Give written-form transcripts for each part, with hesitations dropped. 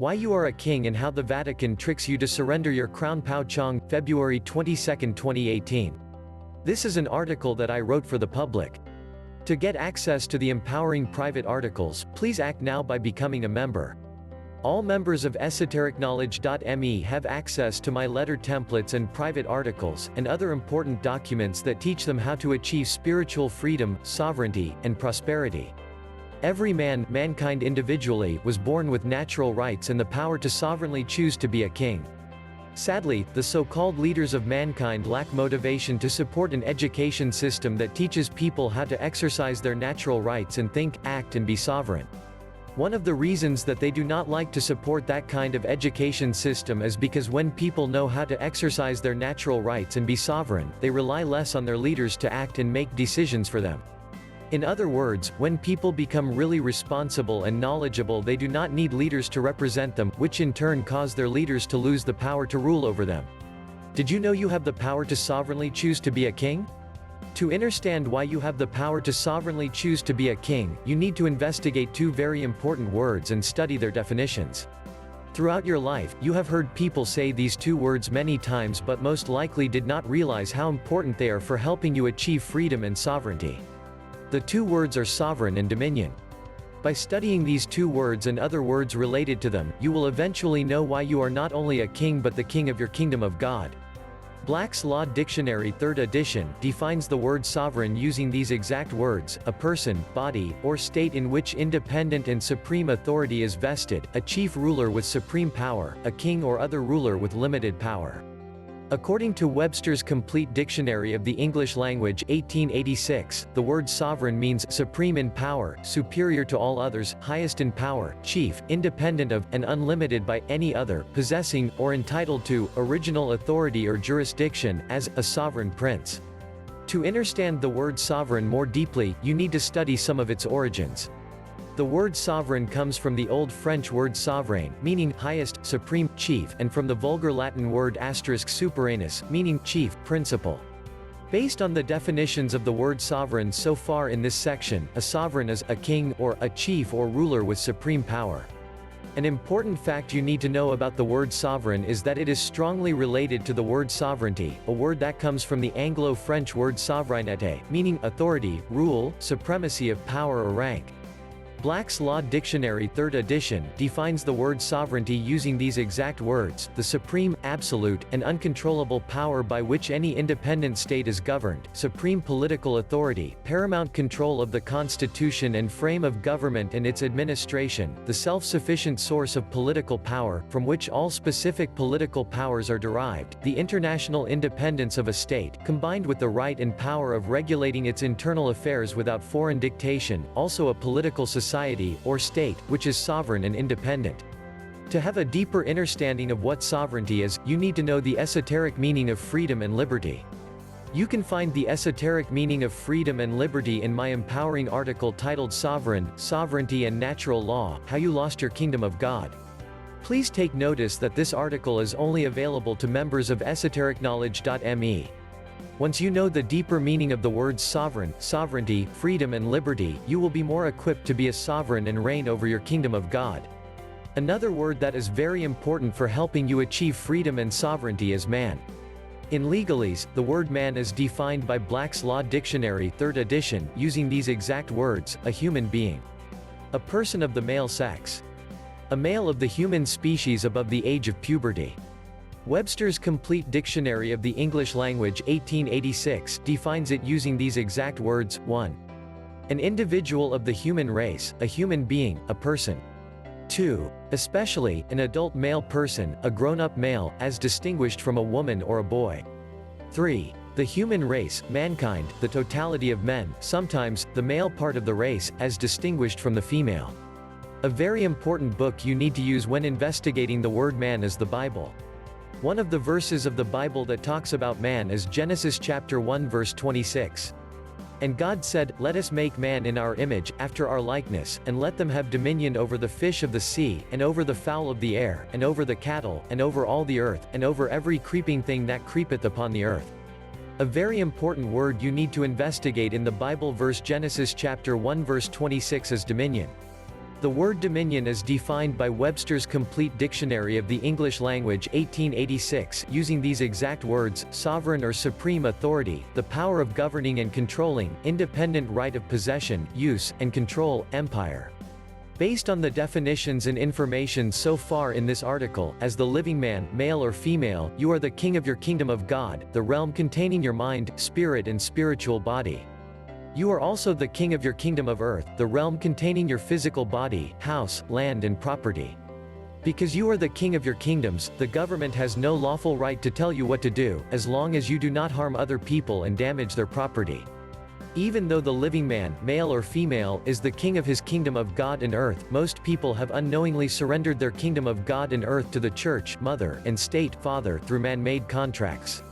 Why you are a king and how the Vatican tricks you to surrender your crown. Pao Chang, February 22, 2018. This is an article that I wrote for the public. To get access to the empowering private articles, please act now by becoming a member. All members of esotericknowledge.me have access to my letter templates and private articles, and other important documents that teach them how to achieve spiritual freedom, sovereignty, and prosperity. Every mankind individually, was born with natural rights and the power to sovereignly choose to be a king. Sadly, the so-called leaders of mankind lack motivation to support an education system that teaches people how to exercise their natural rights and think, act and be sovereign. One of the reasons that they do not like to support that kind of education system is because when people know how to exercise their natural rights and be sovereign, they rely less on their leaders to act and make decisions for them. In other words, when people become really responsible and knowledgeable, they do not need leaders to represent them, which in turn cause their leaders to lose the power to rule over them. Did you know you have the power to sovereignly choose to be a king? To understand why you have the power to sovereignly choose to be a king, you need to investigate two very important words and study their definitions. Throughout your life, you have heard people say these two words many times, but most likely did not realize how important they are for helping you achieve freedom and sovereignty. The two words are sovereign and dominion. By studying these two words and other words related to them, you will eventually know why you are not only a king but the king of your kingdom of God. Black's Law Dictionary 3rd edition defines the word sovereign using these exact words: a person, body, or state in which independent and supreme authority is vested, a chief ruler with supreme power, a king or other ruler with limited power. According to Webster's Complete Dictionary of the English Language 1886, the word sovereign means supreme in power, superior to all others, highest in power, chief, independent of, and unlimited by any other, possessing, or entitled to, original authority or jurisdiction, as, a sovereign prince. To understand the word sovereign more deeply, you need to study some of its origins. The word sovereign comes from the Old French word souverain, meaning highest, supreme, chief, and from the vulgar Latin word *superanus, meaning chief, principal. Based on the definitions of the word sovereign so far in this section, a sovereign is a king, or a chief or ruler with supreme power. An important fact you need to know about the word sovereign is that it is strongly related to the word sovereignty, a word that comes from the Anglo-French word souveraineté, meaning authority, rule, supremacy of power or rank. Black's Law Dictionary 3rd edition defines the word sovereignty using these exact words: the supreme, absolute, and uncontrollable power by which any independent state is governed, supreme political authority, paramount control of the constitution and frame of government and its administration, the self-sufficient source of political power, from which all specific political powers are derived, the international independence of a state, combined with the right and power of regulating its internal affairs without foreign dictation, also a political society or state, which is sovereign and independent. To have a deeper understanding of what sovereignty is, you need to know the esoteric meaning of freedom and liberty. You can find the esoteric meaning of freedom and liberty in my empowering article titled Sovereign, Sovereignty and Natural Law: How You Lost Your Kingdom of God. Please take notice that this article is only available to members of esoterickknowledge.me. Once you know the deeper meaning of the words sovereign, sovereignty, freedom and liberty, you will be more equipped to be a sovereign and reign over your kingdom of God. Another word that is very important for helping you achieve freedom and sovereignty is man. In legalese, the word man is defined by Black's Law Dictionary 3rd edition, using these exact words: a human being. A person of the male sex. A male of the human species above the age of puberty. Webster's Complete Dictionary of the English Language 1886 defines it using these exact words: 1. An individual of the human race, a human being, a person. 2. Especially, an adult male person, a grown-up male, as distinguished from a woman or a boy. 3. The human race, mankind, the totality of men, sometimes, the male part of the race, as distinguished from the female. A very important book you need to use when investigating the word man is the Bible. One of the verses of the Bible that talks about man is Genesis chapter 1 verse 26. And God said, "Let us make man in our image, after our likeness, and let them have dominion over the fish of the sea, and over the fowl of the air, and over the cattle, and over all the earth, and over every creeping thing that creepeth upon the earth." A very important word you need to investigate in the Bible verse Genesis chapter 1 verse 26 is dominion. The word dominion is defined by Webster's Complete Dictionary of the English Language 1886, using these exact words: sovereign or supreme authority, the power of governing and controlling, independent right of possession, use, and control, empire. Based on the definitions and information so far in this article, as the living man, male or female, you are the king of your kingdom of God, the realm containing your mind, spirit and spiritual body. You are also the king of your kingdom of earth, the realm containing your physical body, house, land and property. Because you are the king of your kingdoms, the government has no lawful right to tell you what to do, as long as you do not harm other people and damage their property. Even though the living man, male or female, is the king of his kingdom of God and earth, most people have unknowingly surrendered their kingdom of God and earth to the church, mother, and state, father, through man-made contracts.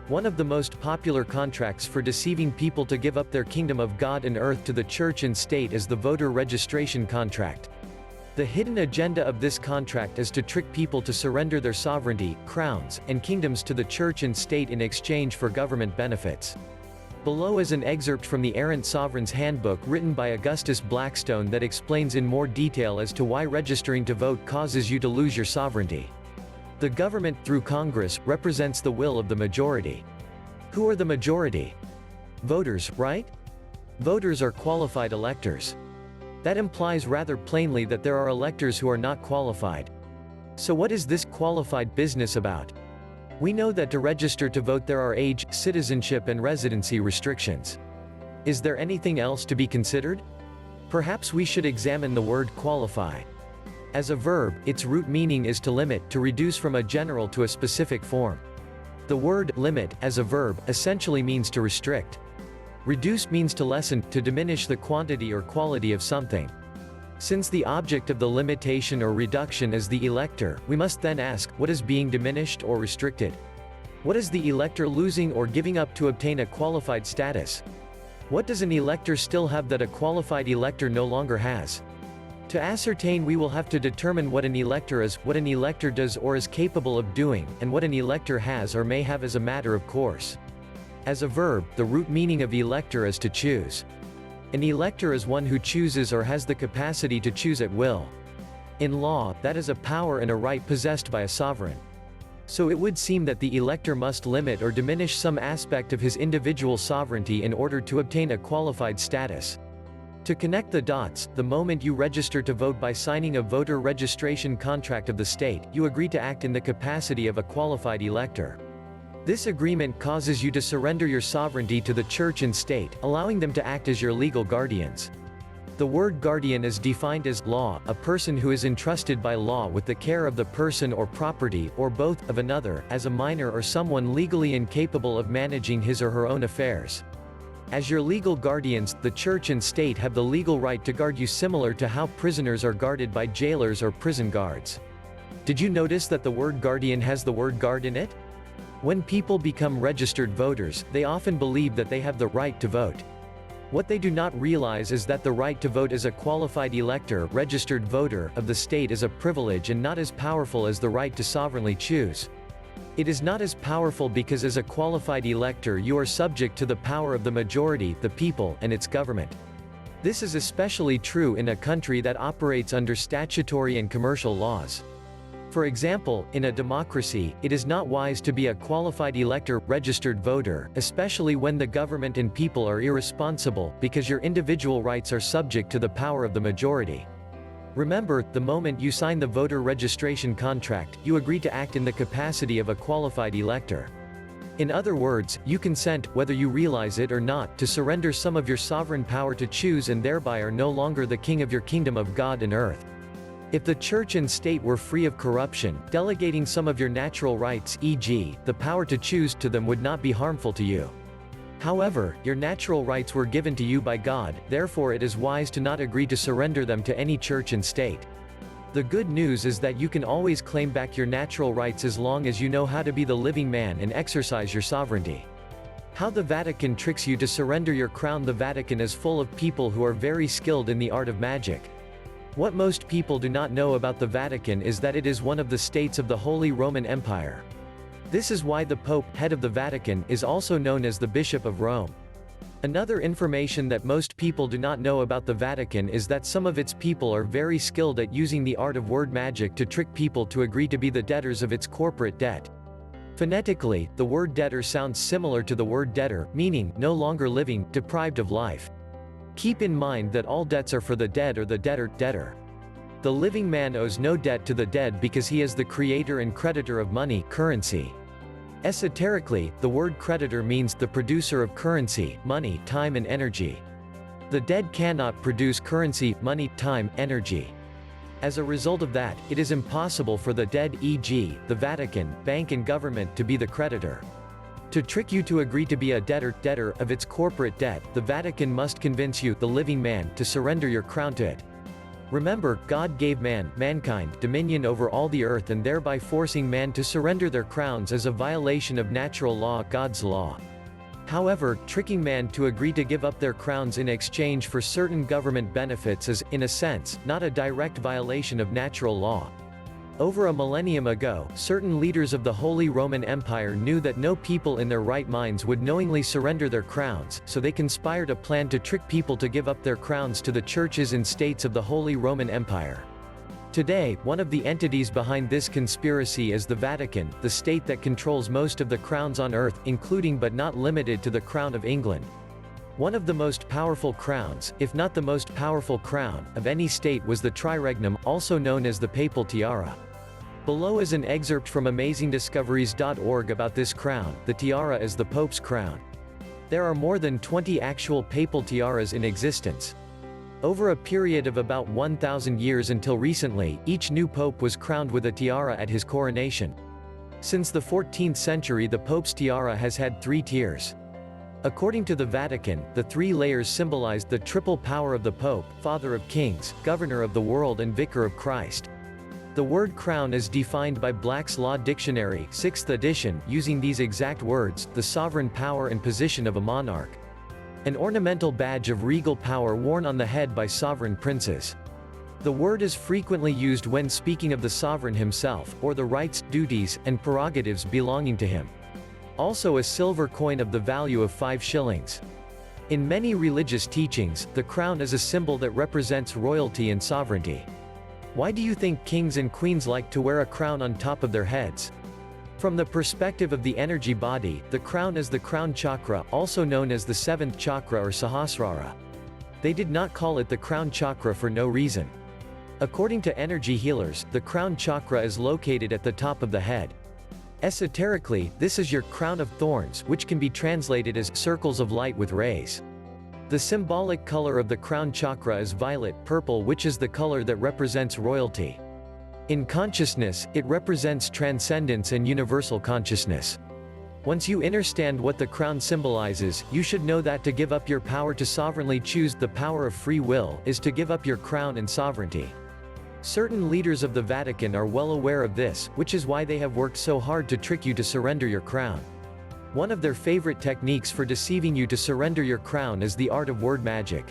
One of the most popular contracts for deceiving people to give up their kingdom of God and earth to the church and state is the voter registration contract. The hidden agenda of this contract is to trick people to surrender their sovereignty, crowns, and kingdoms to the church and state in exchange for government benefits. Below is an excerpt from the Errant Sovereign's Handbook written by Augustus Blackstone that explains in more detail as to why registering to vote causes you to lose your sovereignty. The government, through Congress, represents the will of the majority. Who are the majority? Voters, right? Voters are qualified electors. That implies rather plainly that there are electors who are not qualified. So what is this qualified business about? We know that to register to vote there are age, citizenship and residency restrictions. Is there anything else to be considered? Perhaps we should examine the word qualify. As a verb, its root meaning is to limit, to reduce from a general to a specific form. The word limit, as a verb, essentially means to restrict. Reduce means to lessen, to diminish the quantity or quality of something. Since the object of the limitation or reduction is the elector, we must then ask, what is being diminished or restricted? What is the elector losing or giving up to obtain a qualified status? What does an elector still have that a qualified elector no longer has? To ascertain, we will have to determine what an elector is, what an elector does or is capable of doing, and what an elector has or may have as a matter of course. As a verb, the root meaning of elector is to choose. An elector is one who chooses or has the capacity to choose at will. In law, that is a power and a right possessed by a sovereign. So it would seem that the elector must limit or diminish some aspect of his individual sovereignty in order to obtain a qualified status. To connect the dots, the moment you register to vote by signing a voter registration contract of the state, you agree to act in the capacity of a qualified elector. This agreement causes you to surrender your sovereignty to the church and state, allowing them to act as your legal guardians. The word guardian is defined as law, a person who is entrusted by law with the care of the person or property, or both, of another, as a minor or someone legally incapable of managing his or her own affairs. As your legal guardians, the church and state have the legal right to guard you, similar to how prisoners are guarded by jailers or prison guards. Did you notice that the word guardian has the word guard in it? When people become registered voters, they often believe that they have the right to vote. What they do not realize is that the right to vote as a qualified elector, registered voter, of the state is a privilege and not as powerful as the right to sovereignly choose. It is not as powerful because as a qualified elector you are subject to the power of the majority, the people, and its government. This is especially true in a country that operates under statutory and commercial laws. For example, in a democracy, it is not wise to be a qualified elector, registered voter, especially when the government and people are irresponsible, because your individual rights are subject to the power of the majority. Remember, the moment you sign the voter registration contract, you agree to act in the capacity of a qualified elector. In other words, you consent, whether you realize it or not, to surrender some of your sovereign power to choose, and thereby are no longer the king of your kingdom of God and earth. If the church and state were free of corruption, delegating some of your natural rights, e.g., the power to choose, to them would not be harmful to you. However, your natural rights were given to you by God, therefore it is wise to not agree to surrender them to any church and state. The good news is that you can always claim back your natural rights as long as you know how to be the living man and exercise your sovereignty. How the Vatican tricks you to surrender your crown. The Vatican is full of people who are very skilled in the art of magic. What most people do not know about the Vatican is that it is one of the states of the Holy Roman Empire. This is why the Pope, head of the Vatican, is also known as the Bishop of Rome. Another information that most people do not know about the Vatican is that some of its people are very skilled at using the art of word magic to trick people to agree to be the debtors of its corporate debt. Phonetically, the word debtor sounds similar to the word debtor, meaning, no longer living, deprived of life. Keep in mind that all debts are for the dead or the debtor. The living man owes no debt to the dead because he is the creator and creditor of money, currency. Esoterically, the word creditor means the producer of currency, money, time and energy. The dead cannot produce currency, money, time, energy. As a result of that, it is impossible for the dead, e.g., the Vatican, bank and government, to be the creditor. To trick you to agree to be a debtor of its corporate debt, the Vatican must convince you, the living man, to surrender your crown to it. Remember, God gave mankind, dominion over all the earth, and thereby forcing man to surrender their crowns is a violation of natural law, God's law. However, tricking man to agree to give up their crowns in exchange for certain government benefits is, in a sense, not a direct violation of natural law. Over a millennium ago, certain leaders of the Holy Roman Empire knew that no people in their right minds would knowingly surrender their crowns, so they conspired a plan to trick people to give up their crowns to the churches and states of the Holy Roman Empire. Today, one of the entities behind this conspiracy is the Vatican, the state that controls most of the crowns on earth, including but not limited to the Crown of England. One of the most powerful crowns, if not the most powerful crown, of any state was the triregnum, also known as the papal tiara. Below is an excerpt from amazingdiscoveries.org about this crown. The tiara is the Pope's crown. There are more than 20 actual papal tiaras in existence. Over a period of about 1,000 years until recently, each new pope was crowned with a tiara at his coronation. Since the 14th century, the Pope's tiara has had 3 tiers. According to the Vatican, the 3 layers symbolized the triple power of the Pope, Father of Kings, Governor of the World and Vicar of Christ. The word crown is defined by Black's Law Dictionary, 6th edition, using these exact words: the sovereign power and position of a monarch. An ornamental badge of regal power worn on the head by sovereign princes. The word is frequently used when speaking of the sovereign himself, or the rights, duties, and prerogatives belonging to him. Also a silver coin of the value of 5 shillings. In many religious teachings, the crown is a symbol that represents royalty and sovereignty. Why do you think kings and queens like to wear a crown on top of their heads? From the perspective of the energy body, the crown is the crown chakra, also known as the 7th chakra or Sahasrara. They did not call it the crown chakra for no reason. According to energy healers, the crown chakra is located at the top of the head. Esoterically, this is your crown of thorns, which can be translated as circles of light with rays. The symbolic color of the crown chakra is violet purple, which is the color that represents royalty. In consciousness, it represents transcendence and universal consciousness. Once you understand what the crown symbolizes, you should know that to give up your power to sovereignly choose the power of free will is to give up your crown and sovereignty. Certain leaders of the Vatican are well aware of this, which is why they have worked so hard to trick you to surrender your crown. One of their favorite techniques for deceiving you to surrender your crown is the art of word magic.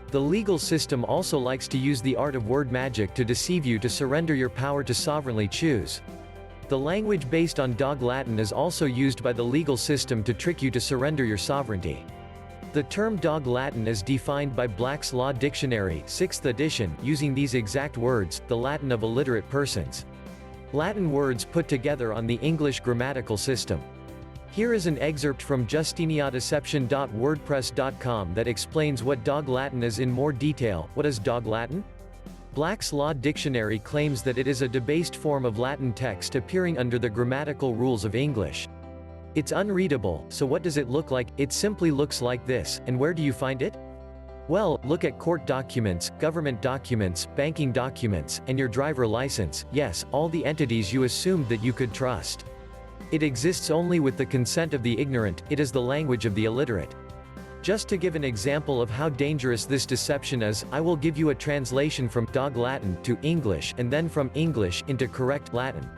The legal system also likes to use the art of word magic to deceive you to surrender your power to sovereignly choose. The language based on Dog Latin is also used by the legal system to trick you to surrender your sovereignty. The term Dog Latin is defined by Black's Law Dictionary, 6th edition, using these exact words: the Latin of illiterate persons. Latin words put together on the English grammatical system. Here is an excerpt from justiniadeception.wordpress.com that explains what Dog Latin is in more detail. What is Dog Latin? Black's Law Dictionary claims that it is a debased form of Latin text appearing under the grammatical rules of English. It's unreadable, so what does it look like? It simply looks like this, and where do you find it? Well, look at court documents, government documents, banking documents, and your driver license. Yes, all the entities you assumed that you could trust. It exists only with the consent of the ignorant. It is the language of the illiterate. Just to give an example of how dangerous this deception is, I will give you a translation from Dog Latin to English, and then from English into correct Latin.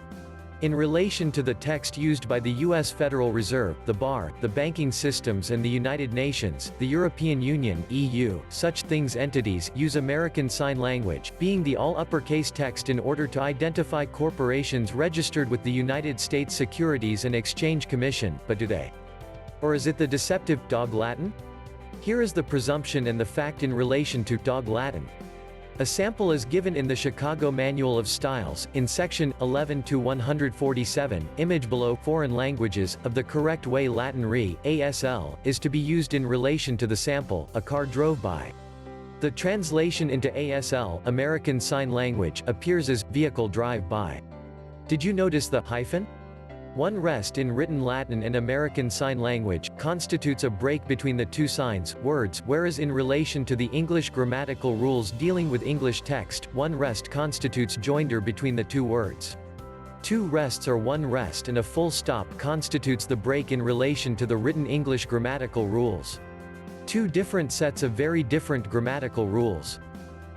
In relation to the text used by the U.S. Federal Reserve, the bar, the banking systems and the United Nations, the European Union (EU), such things entities use American Sign Language, being the all-uppercase text in order to identify corporations registered with the United States Securities and Exchange Commission, but do they? Or is it the deceptive Dog Latin? Here is the presumption and the fact in relation to Dog Latin. A sample is given in the Chicago Manual of Styles, in section 11-147, image below, foreign languages, of the correct way Latin re, ASL, is to be used in relation to the sample, a car drove by. The translation into ASL, American Sign Language, appears as, vehicle drive by. Did you notice the hyphen? One rest in written Latin and American Sign Language constitutes a break between the two signs, words, whereas in relation to the English grammatical rules dealing with English text, one rest constitutes joinder between the two words. Two rests or one rest and a full stop constitutes the break in relation to the written English grammatical rules. Two different sets of very different grammatical rules.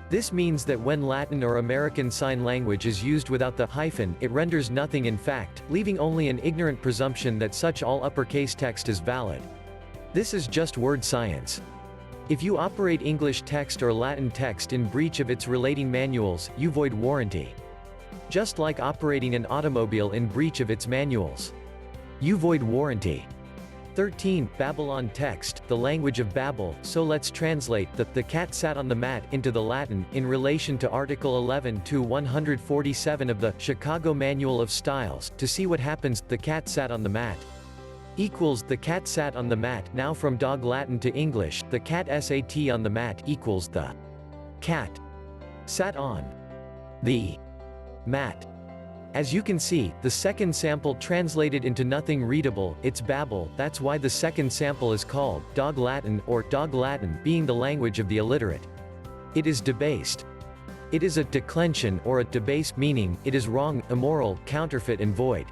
This means that when Latin or American Sign Language is used without the hyphen, it renders nothing in fact, leaving only an ignorant presumption that such all uppercase text is valid. This is just word science. If you operate English text or Latin text in breach of its relating manuals, you void warranty. Just like operating an automobile in breach of its manuals. You void warranty. 13. Babylon text, the language of Babel. So let's translate the cat sat on the mat into the Latin, in relation to Article 11-147 of the Chicago Manual of Styles, to see what happens. The cat sat on the mat equals the cat sat on the mat. Now from Dog Latin to English, the cat sat on the mat equals the cat sat on the mat. As you can see, the second sample translated into nothing readable, it's Babel. That's why the second sample is called Dog Latin, or Dog Latin, being the language of the illiterate. It is debased. It is a declension or a debased, meaning, it is wrong, immoral, counterfeit and void.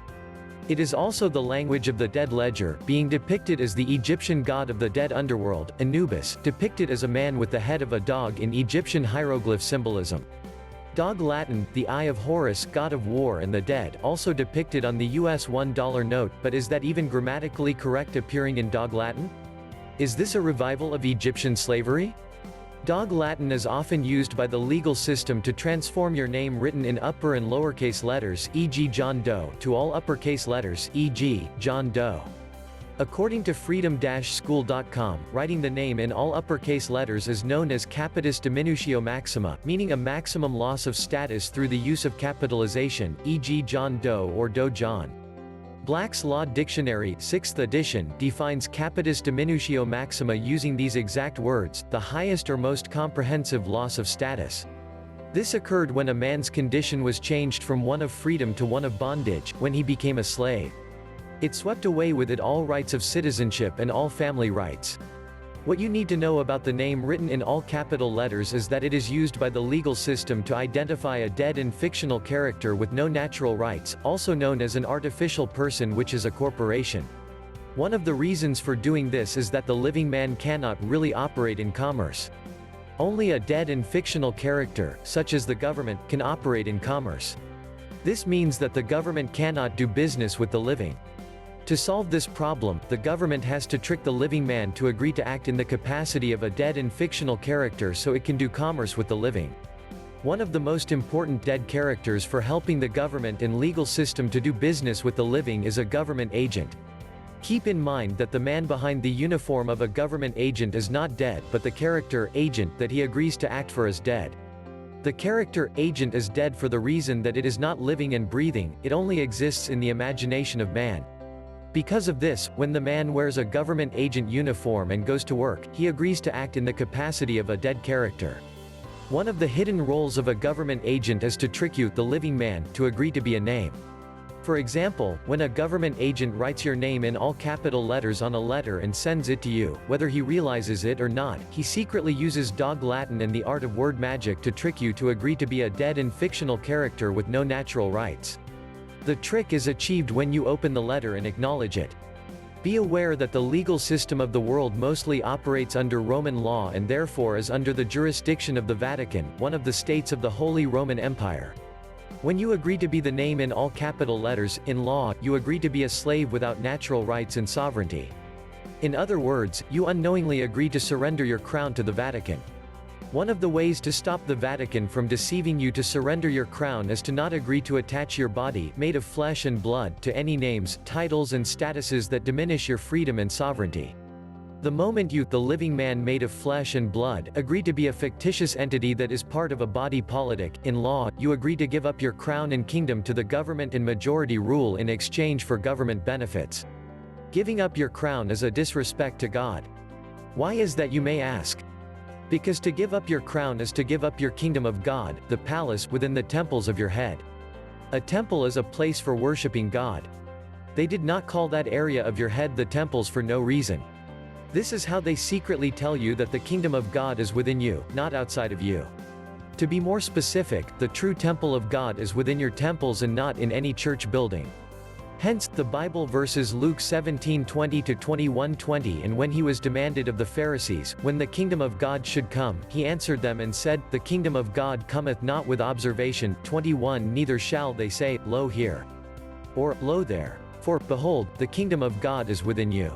It is also the language of the dead ledger, being depicted as the Egyptian god of the dead underworld, Anubis, depicted as a man with the head of a dog in Egyptian hieroglyph symbolism. Dog Latin, the Eye of Horus, god of war and the dead, also depicted on the US $1 note, but is that even grammatically correct appearing in Dog Latin? Is this a revival of Egyptian slavery? Dog Latin is often used by the legal system to transform your name written in upper and lowercase letters, e.g. John Doe, to all uppercase letters, e.g., John Doe. According to freedom-school.com, writing the name in all uppercase letters is known as capitis diminutio maxima, meaning a maximum loss of status through the use of capitalization, e.g. John Doe or Doe John. Black's Law Dictionary, 6th edition, defines capitis diminutio maxima using these exact words, the highest or most comprehensive loss of status. This occurred when a man's condition was changed from one of freedom to one of bondage, when he became a slave. It swept away with it all rights of citizenship and all family rights. What you need to know about the name written in all capital letters is that it is used by the legal system to identify a dead and fictional character with no natural rights, also known as an artificial person, which is a corporation. One of the reasons for doing this is that the living man cannot really operate in commerce. Only a dead and fictional character, such as the government, can operate in commerce. This means that the government cannot do business with the living. To solve this problem, the government has to trick the living man to agree to act in the capacity of a dead and fictional character so it can do commerce with the living. One of the most important dead characters for helping the government and legal system to do business with the living is a government agent. Keep in mind that the man behind the uniform of a government agent is not dead, but the character, agent, that he agrees to act for is dead. The character, agent, is dead for the reason that it is not living and breathing, it only exists in the imagination of man. Because of this, when the man wears a government agent uniform and goes to work, he agrees to act in the capacity of a dead character. One of the hidden roles of a government agent is to trick you, the living man, to agree to be a name. For example, when a government agent writes your name in all capital letters on a letter and sends it to you, whether he realizes it or not, he secretly uses Dog Latin and the art of word magic to trick you to agree to be a dead and fictional character with no natural rights. The trick is achieved when you open the letter and acknowledge it. Be aware that the legal system of the world mostly operates under Roman law and therefore is under the jurisdiction of the Vatican, one of the states of the Holy Roman Empire. When you agree to be the name in all capital letters, in law, you agree to be a slave without natural rights and sovereignty. In other words, you unknowingly agree to surrender your crown to the Vatican. One of the ways to stop the Vatican from deceiving you to surrender your crown is to not agree to attach your body, made of flesh and blood, to any names, titles and statuses that diminish your freedom and sovereignty. The moment you, the living man made of flesh and blood, agree to be a fictitious entity that is part of a body politic, in law, you agree to give up your crown and kingdom to the government and majority rule in exchange for government benefits. Giving up your crown is a disrespect to God. Why is that, you may ask? Because to give up your crown is to give up your kingdom of God, the palace within the temples of your head. A temple is a place for worshiping God. They did not call that area of your head the temples for no reason. This is how they secretly tell you that the kingdom of God is within you, not outside of you. To be more specific, the true temple of God is within your temples and not in any church building. Hence, the Bible verses Luke 17:20-21:20, and when he was demanded of the Pharisees, when the kingdom of God should come, he answered them and said, the kingdom of God cometh not with observation. 21 Neither shall they say, Lo here, or, Lo there. For, behold, the kingdom of God is within you.